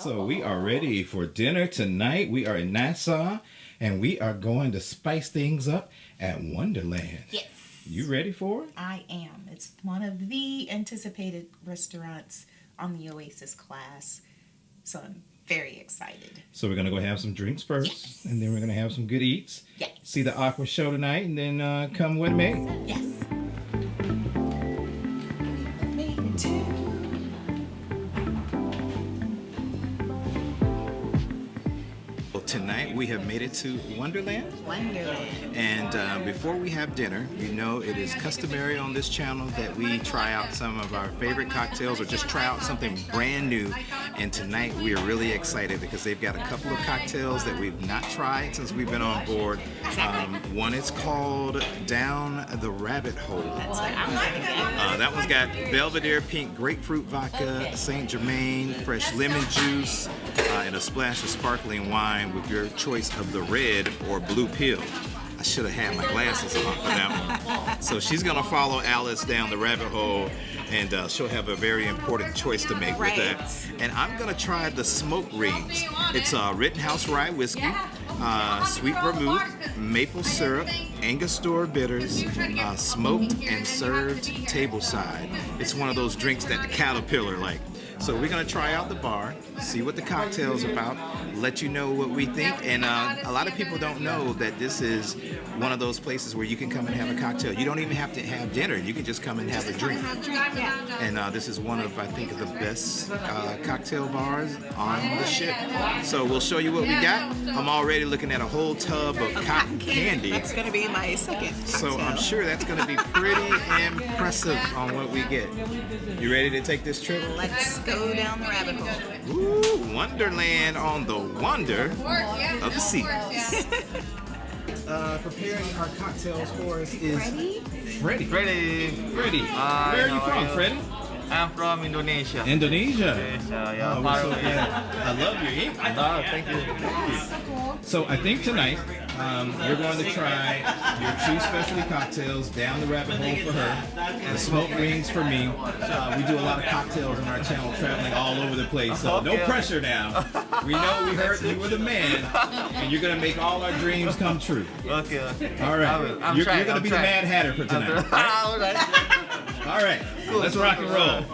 So we are ready for dinner tonight. We are in Nassau, and we are going to spice things up at Wonderland. Yes. You ready for it? I am. It's one of the anticipated restaurants on the Oasis class, so I'm very excited. So we're going to go have some drinks first, yes. and then we're going to have some good eats. Yes. See the aqua show tonight, and then come with me. Yes. Me too. Tonight we have made it to Wonderland. Wonderland. And before we have dinner, you know it is customary on this channel that we try out some of our favorite cocktails or just try out something brand new. And tonight we are really excited because they've got a couple of cocktails that we've not tried since we've been on board. One is called Down the Rabbit Hole. That's what I'm liking. That one's got Belvedere Pink Grapefruit Vodka, Saint Germain Fresh Lemon Juice, and a splash of sparkling wine with your choice of the red or blue pill. I should have had my glasses on for that one. So she's going to follow Alice down the rabbit hole, and she'll have a very important choice to make with that. And I'm going to try the smoke rings. It's Rittenhouse Rye Whiskey, sweet vermouth, maple syrup, Angostura bitters, smoked and served tableside. It's one of those drinks that the caterpillar like. So we're going to try out the bar, see what the cocktail's about, let you know what we think. And a lot of people don't know that this is one of those places where you can come and have a cocktail. You don't even have to have dinner. You can just come and have a drink. And this is one of, I think, the best cocktail bars on the ship. So we'll show you what we got. I'm already looking at a whole tub of cotton candy. That's going to be my second cocktail. So I'm sure that's going to be pretty impressive on what we get. You ready to take this trip? Let's go down the rabbit hole. Ooh, Wonderland on the wonder of the seas. Preparing our cocktails for us is Freddie. Freddie. Where are you from, Freddie? I'm from Indonesia. Indonesia. Yeah, we're so glad. I love your ink. Thank you. So I think tonight you're going to try your two specialty cocktails, Down the Rabbit Hole for her, the smoke rings for me. We do a lot of cocktails on our channel, traveling all over the place, so no pressure now. We know we heard you were the man, and you're going to make all our dreams come true. Okay. All right. You're going to be the Mad Hatter for tonight. All right. All right. Let's rock and roll.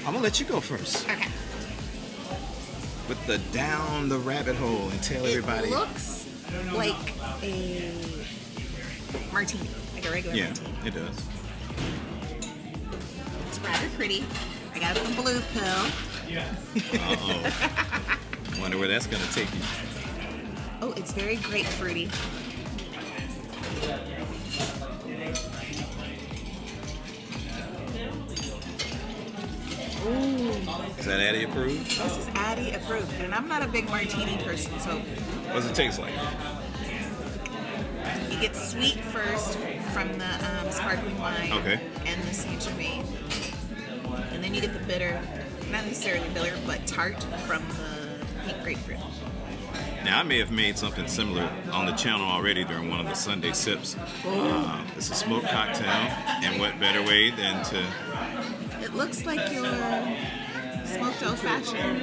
I'm gonna let you go first. Okay. With the Down the Rabbit Hole and tell everybody. It looks like a martini, like a regular martini. Yeah, it does. It's rather pretty. I got the blue pill. Uh-oh. Wonder where that's gonna take you. Oh, it's very grapefruity. Ooh. Is that Addy approved? This is Addy approved, and I'm not a big martini person, so. What does it taste like? You get sweet first from the sparkling wine and the Saint Germain, and then you get the bitter, not necessarily bitter, but tart from the pink grapefruit. Now, I may have made something similar on the channel already during one of the Sunday sips. It's a smoked cocktail, and what better way than to... It looks like your smoked old-fashioned.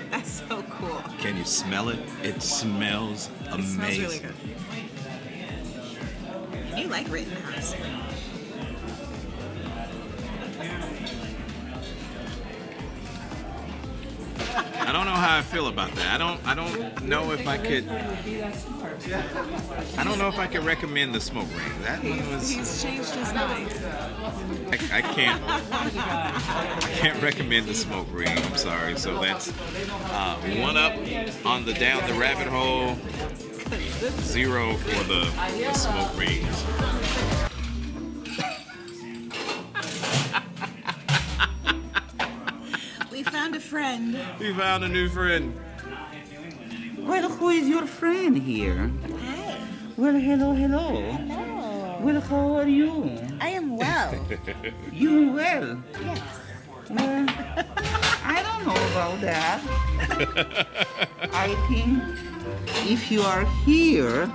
That's so cool. Can you smell it? It smells amazing. It smells really good. You like Rittenhouse. I don't know how I feel about that. I don't know if I could. I don't know if I could recommend the smoke ring. That one was. He's changed his mind. I can't recommend the smoke ring. I'm sorry. So that's one up on the Down the Rabbit Hole. 0 for the smoke rings. We found a friend. We found a new friend. Well, who is your friend here? Hi. Well, hello. Hello. Well, how are you? I am well. You well? Yes. Well, I don't know about that. I think if you are here,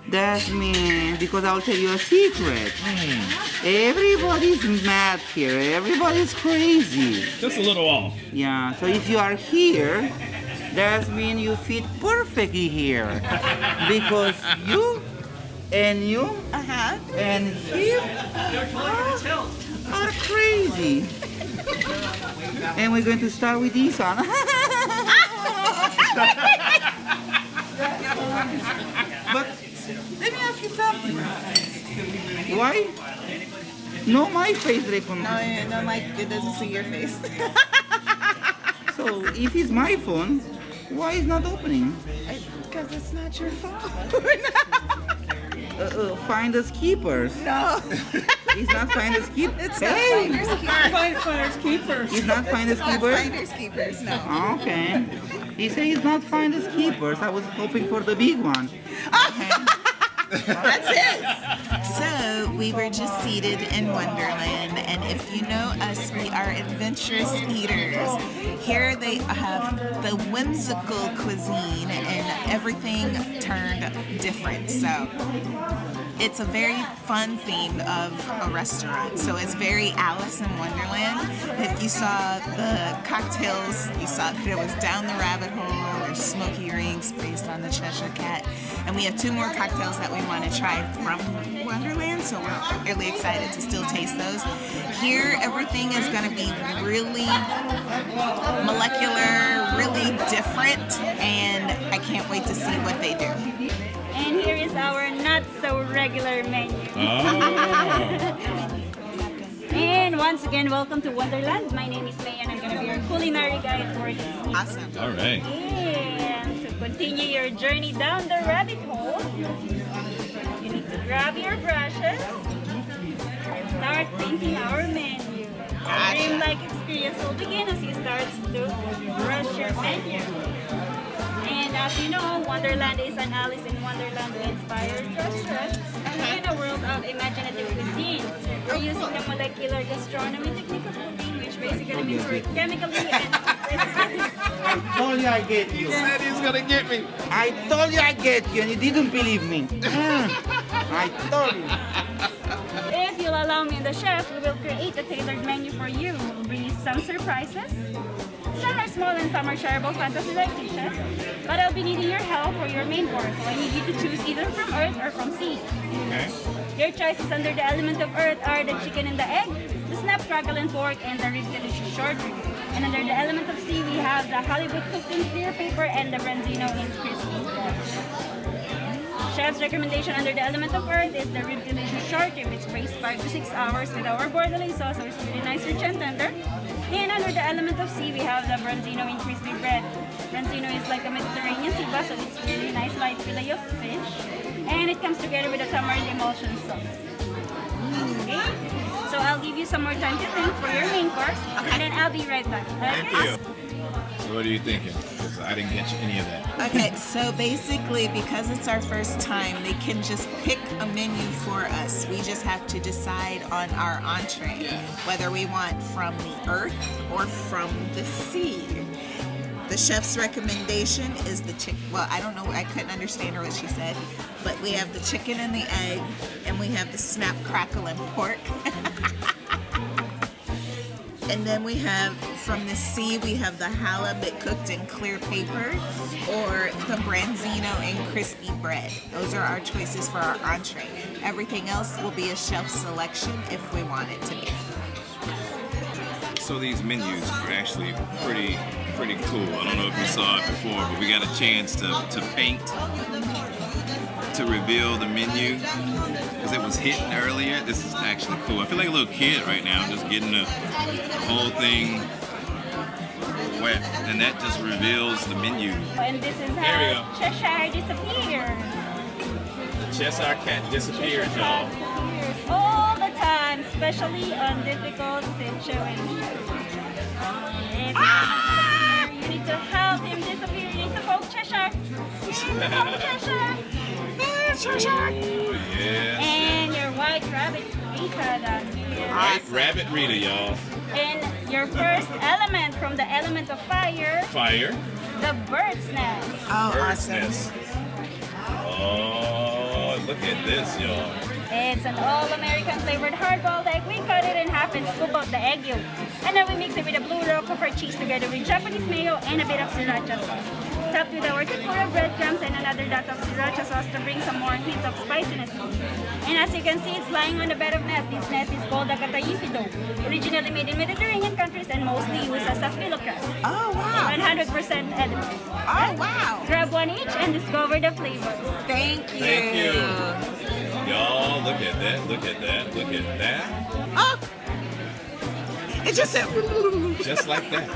That means, because I'll tell you a secret. Everybody's mad here. Everybody's crazy. Just a little off. Yeah, so if you are here, that means you fit perfectly here. Because you and you and him are crazy. And we're going to start with this one. But let me ask you something. Why? No, my face recognition. No, Mike, it doesn't see your face. So if it's my phone, why is not opening? Because it's not your phone. Finders keepers. No. It's not finders keepers. It's not finders keepers. Finders keepers. It's not finders Not keepers. finders keepers, no. Okay. He said it's not finders keepers. I was hoping for the big one. That's it. So we were just seated in Wonderland, and if you know us, we are adventurous eaters. Here they have the whimsical cuisine, and everything turned different. So it's a very fun theme of a restaurant. So it's very Alice in Wonderland. If you saw the cocktails, you saw that it was down the rabbit hole. There's smoky rings based on the Cheshire Cat. And we have 2 more cocktails that we want to try from Wonderland, so we're really excited to still taste those. Here, everything is going to be really molecular, really different, and I can't wait to see what they do. And here is our not so regular menu. And once again, welcome to Wonderland. My name is May and I'm going to be your culinary guide for this evening. Awesome. All right. And to continue your journey down the rabbit hole, you need to grab your brushes and start painting our menu. A dreamlike experience will begin as you start to brush your menu. And as you know, Wonderland is an Alice in Wonderland-inspired restaurant in a world of imaginative cuisine. We're using the molecular gastronomy technique of cooking, which basically means we're chemically and I told you I get you. Said he's gonna get me. I told you I get you, and you didn't believe me. I told you. If you'll allow me and the chef, we will create a tailored menu for you. We'll bring you some surprises. Some are small and some are shareable fantasy-like dishes. But I'll be needing your help for your main course, so I need you to choose either from earth or from sea. Okay. Your choices under the element of earth are the chicken and the egg, the snap, crackle, and pork, and the rib delicious short rib. And under the element of sea, we have the Hollywood cooked in clear paper and the branzino in crispy bread. Chef's recommendation under the element of earth is the rib delicious short rib. It's braised 5 to 6 hours with our bordelaise sauce, so it's really nice, rich, and tender. And under the element of sea, we have the branzino in crispy bread. Branzino is like a Mediterranean sea bass, so it's really nice light fillet of fish. And it comes together with a tamarind emulsion sauce. Okay? So I'll give you some more time to think for your main course, and then I'll be right back. Thank you. So what are you thinking? 'Cause I didn't get you any of that. Okay, so basically, because it's our first time, they can just pick a menu for us. We just have to decide on our entree, whether we want from the earth or from the sea. The chef's recommendation is the chicken. Well, I don't know. I couldn't understand her what she said, but we have the chicken and the egg, and we have the snap, crackle, and pork. And then we have, from the sea, we have the halibut cooked in clear paper or the branzino in crispy bread. Those are our choices for our entree. Everything else will be a chef's selection if we want it to be. So these menus are actually pretty cool. I don't know if you saw it before, but we got a chance to paint, to reveal the menu, because it was hidden earlier. This is actually cool. I feel like a little kid right now. I'm just getting the whole thing wet, and that just reveals the menu. And this is There we how go. Cheshire disappears. The Cheshire Cat disappears, y'all. Disappears all the time, especially on difficult situations. You need to help him disappear. You need to poke Cheshire. You need to poke Cheshire. Cheshire. Oh, yes. And your white rabbit Rita down here. Right, Rabbit Rita, y'all. And your first element from the element of fire, Fire. the bird's nest. Oh, Bird's awesome. nest. Oh, look at this, y'all. It's an all-American flavored hard-boiled egg. We cut it in half and scoop out the egg yolk. And then we mix it with a blue Roquefort cheese together with Japanese mayo and a bit of sriracha sauce. Topped with our tempura breadcrumbs and another dot of sriracha sauce to bring some more hint of spiciness. And as you can see, it's lying on a bed of nest. This nest is called a dough, originally made in Mediterranean countries and mostly used as a filo crust. Oh, wow. 100% edible. Oh, wow. Grab one each and discover the flavor. Thank you. Thank you. Y'all, look at that, look at that, look at that. Oh. It just said, Just like that.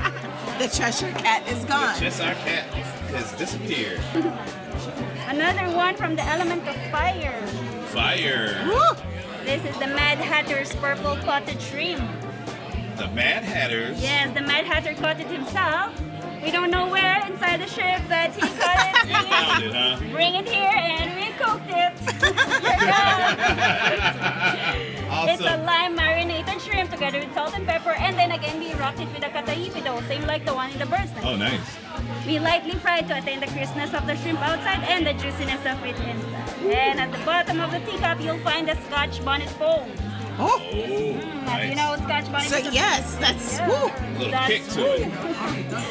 the Cheshire Cat is gone. Just our cat has disappeared. Another one from the element of fire. Fire. Woo. This is the Mad Hatter's purple cottage shrimp. The Mad Hatters. Yes, the Mad Hatter caught it himself. We don't know where inside the ship, but he caught it. You found it, huh? Bring it here and we cooked it. It's a Awesome. lime marinated shrimp together with salt and pepper, and then again we wrapped it with a kataipi dough, same like the one in the bird's nest. Oh, nice. We lightly fried to attain the crispness of the shrimp outside and the juiciness of it inside. And at the bottom of the teacup, you'll find the Scotch bonnet foam. Oh. Oh, As you nice. know, Scotch bonnet So, is a yes, that's, Yeah. woo. Little kick to it.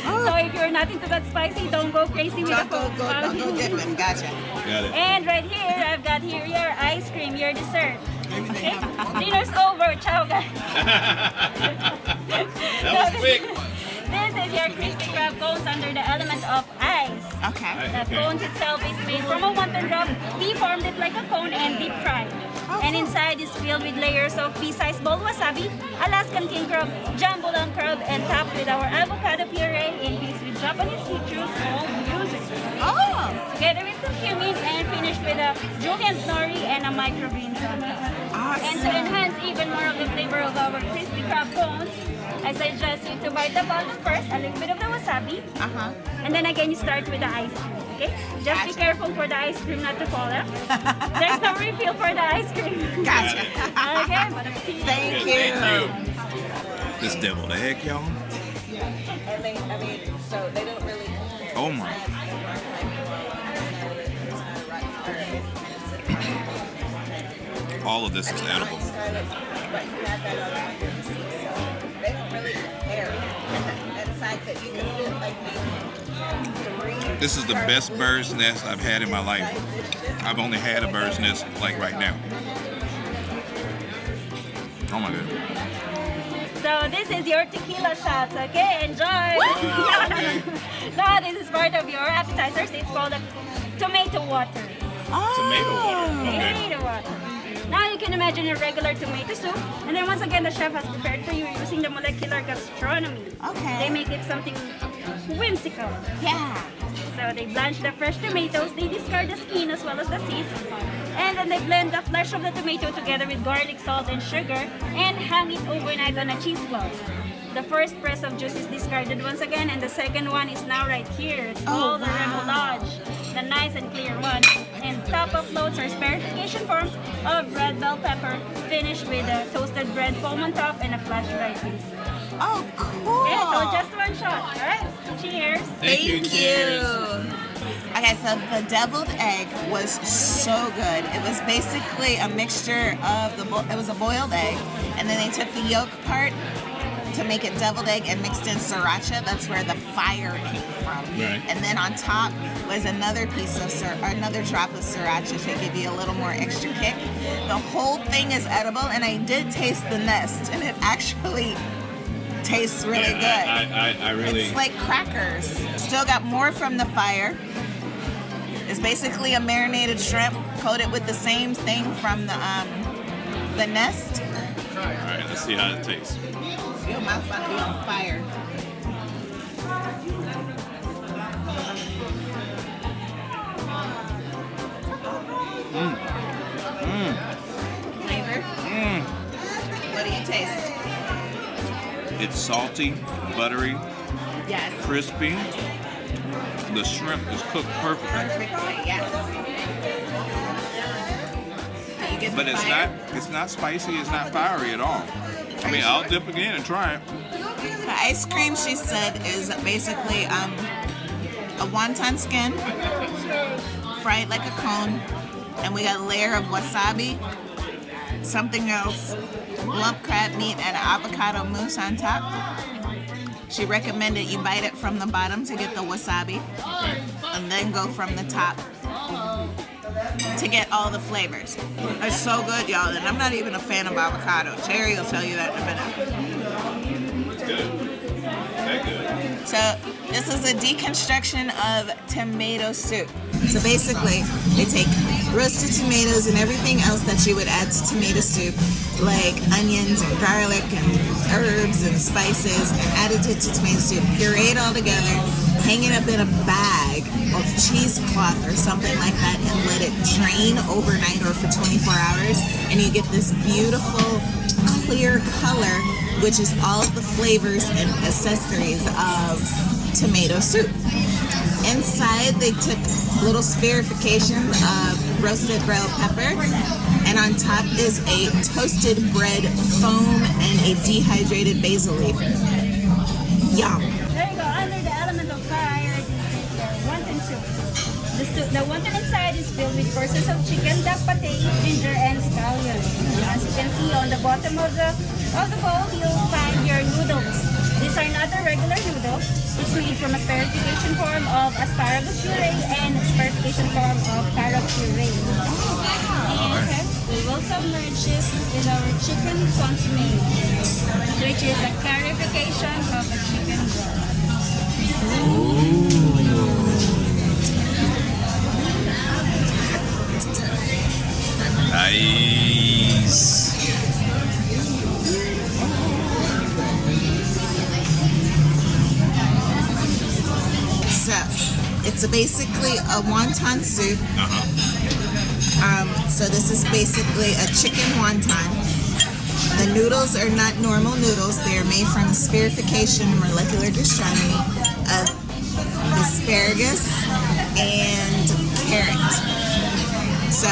So if you're not into that spicy, don't go crazy with the Don't go dipping. Gotcha. Got it. And right here, I've got here your ice cream, your dessert. Okay? Dinner's over. Ciao, guys. That was quick. This is your crispy crab cones under the element of ice. Okay. The Okay. cones itself is made from a wonton drop, deformed it like a cone and deep fried. And inside is filled with layers of pea-sized ball wasabi, Alaskan king crab, jumbo long crab, and topped with our avocado puree infused with Japanese citrus called yuzu. Oh. Together with some cumin and finished with a julienne nori and a microgreens on top. And to Awesome. enhance even more of the flavor of our crispy crab bones, I suggest you to bite the ball first, a little bit of the wasabi, Uh-huh. and then again you start with the ice cream, okay? Just be Gotcha. careful for the ice cream not to fall out. There's no refill for the ice cream. Gotcha. Okay, but Thank Good, you. thank you. This deviled egg, y'all. So they don't really. Oh my. All of this is edible. They don't really compare. And the fact that you can fit like This is the best bird's nest I've had in my life. I've only had a bird's nest like right now. Oh my goodness. So this is your tequila shots, okay? Enjoy! Now this is part of your appetizers. It's called a tomato water. Tomato water. Okay. Tomato water. Now you can imagine a regular tomato soup. And then once again, the chef has prepared for you using the molecular gastronomy. Okay. They make it something whimsical. Yeah. So they blanch the fresh tomatoes, they discard the skin as well as the seeds, and then they blend the flesh of the tomato together with garlic, salt, and sugar, and hang it overnight on a cheesecloth. The first press of juice is discarded once again, and the second one is now right here. It's called the remoulade, the nice and clear one. And top of floats are spherification form of red bell pepper, finished with a toasted bread foam on top and a flash fried piece. Oh, cool. Okay, so just one shot, alright? Cheers! Thank you. Cheers. Okay, so the deviled egg was so good. It was basically a mixture of it was a boiled egg, and then they took the yolk part to make it deviled egg and mixed in sriracha. That's where the fire came from. Right. And then on top was another piece of another drop of sriracha to give you a little more extra kick. The whole thing is edible, and I did taste the nest, and it actually tastes really good. I really. It's like crackers. Still got more from the fire. It's basically a marinated shrimp coated with the same thing from the nest. All right, let's see how it tastes. Your mouth's about to be on fire. Flavor? What do you taste? It's salty, buttery, Yes. crispy. The shrimp is cooked perfectly. Perfectly, yes. Do you get the But fire? it's not spicy, it's not fiery at all. I mean, I'll dip again and try it. The ice cream, she said, is basically a wonton skin, fried like a cone, And we got a layer of wasabi, something else, lump crab meat, and avocado mousse on top. She recommended you bite it from the bottom to get the wasabi, and then go from the top to get all the flavors. It's so good, y'all, and I'm not even a fan of avocado. Terry will tell you that in a minute. It's good. That good. So this is a deconstruction of tomato soup. So basically, they take roasted tomatoes and everything else that you would add to tomato soup, like onions and garlic and herbs and spices, and added it to tomato soup, puree it all together, hang it up in a bag of cheesecloth or something like that, and let it drain overnight or for 24 hours, and you get this beautiful clear color, which is all of the flavors and accessories of tomato soup. Inside, they took little spherification of roasted bell pepper, and on top is a toasted bread foam and a dehydrated basil leaf. Yum. There you go. Under the element of fire, wonton soup. The wonton inside is filled with pieces of chicken, duck pate, ginger, and scallions. As you can see on the bottom of the bowl, you'll find your noodles. These are not the regular noodles. It's made from a spherification form of asparagus puree and a spherification form of carrot puree. And we will submerge this with our chicken consomme, which is a clarification of a chicken broth. Nice. So, it's basically a wonton soup. So this is basically a chicken wonton. The noodles are not normal noodles. They are made from spherification molecular gastronomy of asparagus and carrot. So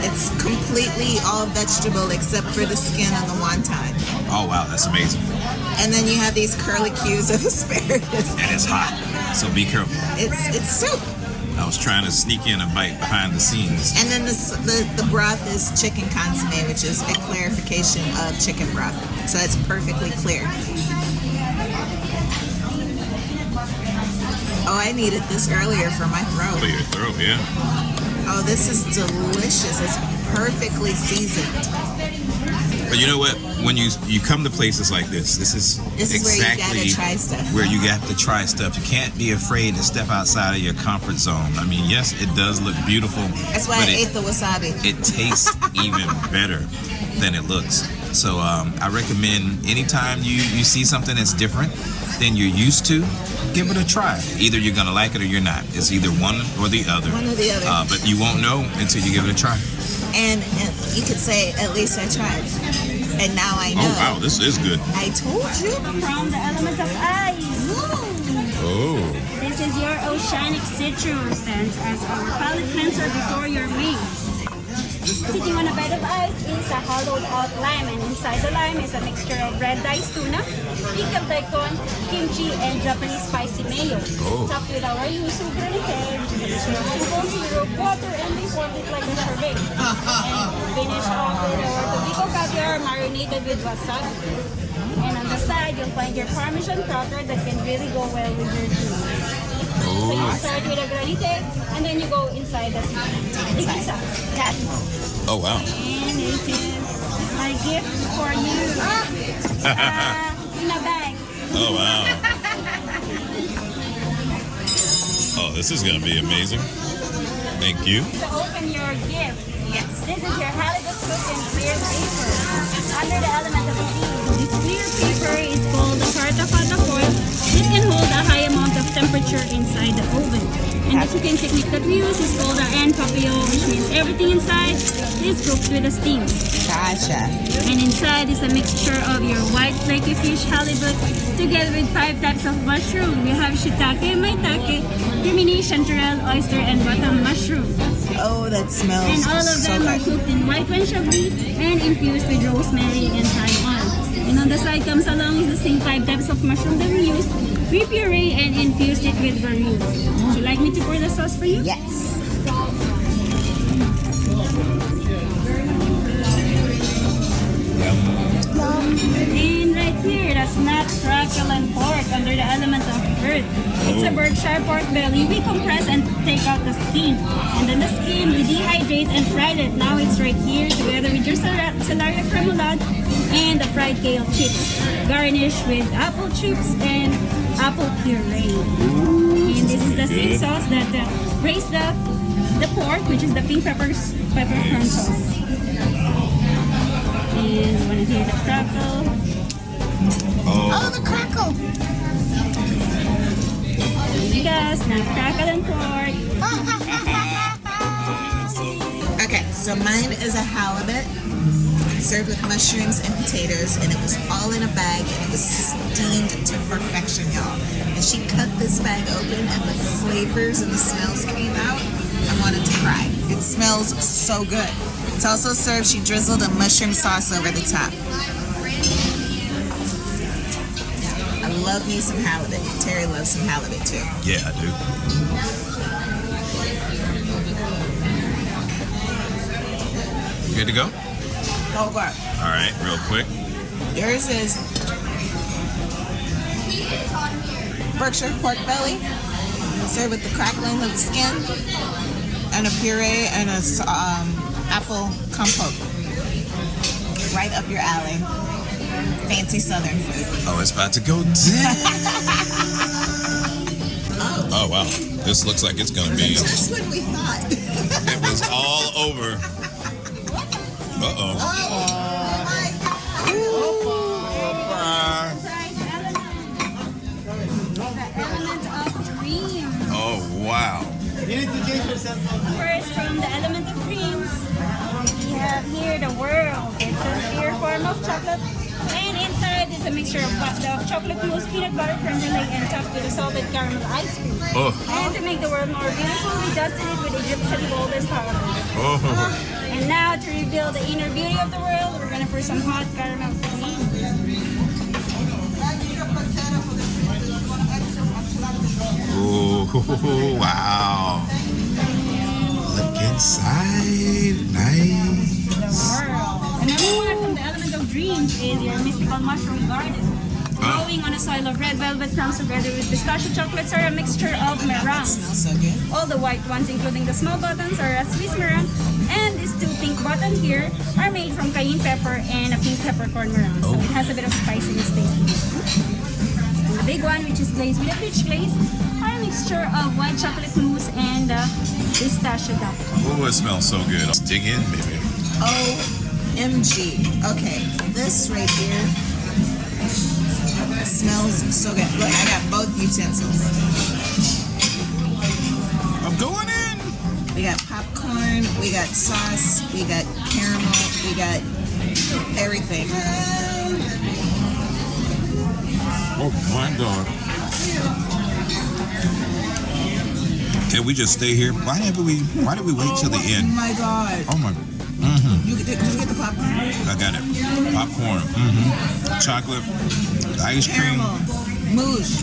it's completely all vegetable except for the skin on the wonton. Oh wow, that's amazing. And then you have these curlicues of asparagus. And it's hot, so be careful. It's soup. I was trying to sneak in a bite behind the scenes. And then the broth is chicken consomme, which is a clarification of chicken broth. So it's perfectly clear. Oh, I needed this earlier for my throat. For your throat, yeah. Oh, this is delicious. It's perfectly seasoned. But you know what? When you come to places like this is exactly where you gotta try stuff. where you have to try stuff. You can't be afraid to step outside of your comfort zone. I mean, yes, it does look beautiful. That's why I ate the wasabi. It tastes even better than it looks. So I recommend anytime you see something that's different than you're used to, give it a try. Either you're gonna like it or you're not. It's either one or the other. One or the other. But you won't know until you give it a try. And you could say, at least I tried. And now I know. Oh wow, this is good. I told you. From the element of ice. Oh. This is your Oceanic citrus stands as our palate cleanser before your meal. Sitting on a bed of ice is a hollowed out lime, and inside the lime is a mixture of red diced tuna, pickled daikon, kimchi, and Japanese spicy mayo. Oh. Topped with our yuzu granite, which is a mixture of simple syrup, water, and they form it like a sorbet. And finish off with our tobiko caviar marinated with wasabi. And on the side, you'll find your Parmesan cracker that can really go well with your cheese. So you start with a granite, and then you go inside the pizza. Oh wow. And this is my gift for you. In a bag. Oh wow. Oh, this is gonna be amazing. Thank you. To open your gift. Yes. This is your halibut cooked in clear paper. Under the element of sea. This clear paper is called the carta foil. It can hold a high amount of temperature inside the oven. And the cooking technique that we use is called the en papillon, which means everything inside is cooked with a steam. Gotcha. And inside is a mixture of your white flaky fish halibut together with 5 types of mushroom. You have shiitake, maitake, crimini, chanterelle, oyster, and bottom mushroom. Oh, that smells And all of so them are good. cooked in white wine chablis and infused with rosemary and thyme oil. And on the side comes along with the same 5 types of mushroom that we used. We puree and infused it with vermouth. Would you like me to pour the sauce for you? Yes. crackle and pork under the element of earth. It's a Berkshire pork belly. We compress and take out the skin. And then the skin, we dehydrate and fry it. Now it's right here together with your Celeria cremelade and the fried kale chips. Garnished with apple chips and apple puree. And this is the same sauce that raised the pork, which is the pink peppercorn sauce. And you want to hear the crackle. Oh, the crackle. Yes, now crackle and pork. Okay, so mine is a halibut served with mushrooms and potatoes, and it was all in a bag, and it was steamed to perfection, y'all. And she cut this bag open, and the flavors and the smells came out. I wanted to cry. It smells so good. It's also served, she drizzled a mushroom sauce over the top. I love me some halibut. Terry loves some halibut too. Yeah, I do. Good to go? Oh, God. All right, real quick. Yours is Berkshire pork belly, served with the crackling of the skin, and a puree and a apple compote. Right up your alley. Fancy Southern food. Oh, it's about to go down. Oh, wow. This looks like it's going to be... Just when we thought. It was all over. Uh-oh. Oh my God. The element of dream. Oh, wow. First, from the element of dreams, we have here the world. It's a sphere form of chocolate. And inside is a mixture of the chocolate mousse, peanut butter, creme brulee, and topped with a salted caramel ice cream. Oh. And to make the world more beautiful, we dusted it with Egyptian golden powder. Oh. And now to reveal the inner beauty of the world, we're gonna pour some hot caramel cream. Oh, wow. Look inside. Nice. World. Another one from the element of dreams is your mystical mushroom garden. Growing on a soil of red velvet comes together with pistachio chocolates are a mixture of meringues. Smells so good. All the white ones, including the small buttons, are a Swiss meringue, and these two pink buttons here are made from cayenne pepper and a pink peppercorn meringue. So it has a bit of spiciness taste to it. And the big one, which is glazed with a peach glaze, are a mixture of white chocolate mousse and pistachio duck. Oh, it smells so good. Let's dig in, baby. OMG. Okay, this right here smells so good. Look, I got both utensils. I'm going in. We got popcorn, we got sauce, we got caramel, we got everything. Oh, my God. Can we just stay here? Why did we wait till the Oh end? my God. Oh, my. You get the popcorn? I got it. Popcorn. Chocolate. Ice cream. Caramel, mousse,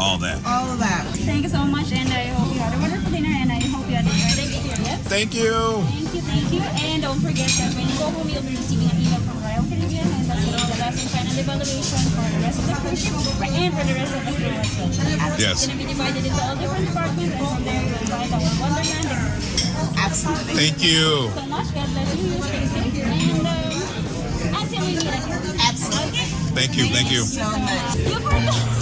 All that. all of that. Thank you so much, and I hope you had a wonderful dinner, and I hope you had a great experience. Thank you. Thank you, and don't forget that when you go home, you'll be receiving an email from Royal Caribbean, and that's going to be the last and final evaluation for the rest of the cruise and for the rest of the cruise as well. Yes. It's going to be divided into all different departments, and from there you'll find our Wonderland experience. Absolutely. Thank you. So much, God bless you, stay safe, and until we meet again. Absolutely. Thank you. Thank you. So much. You forgot.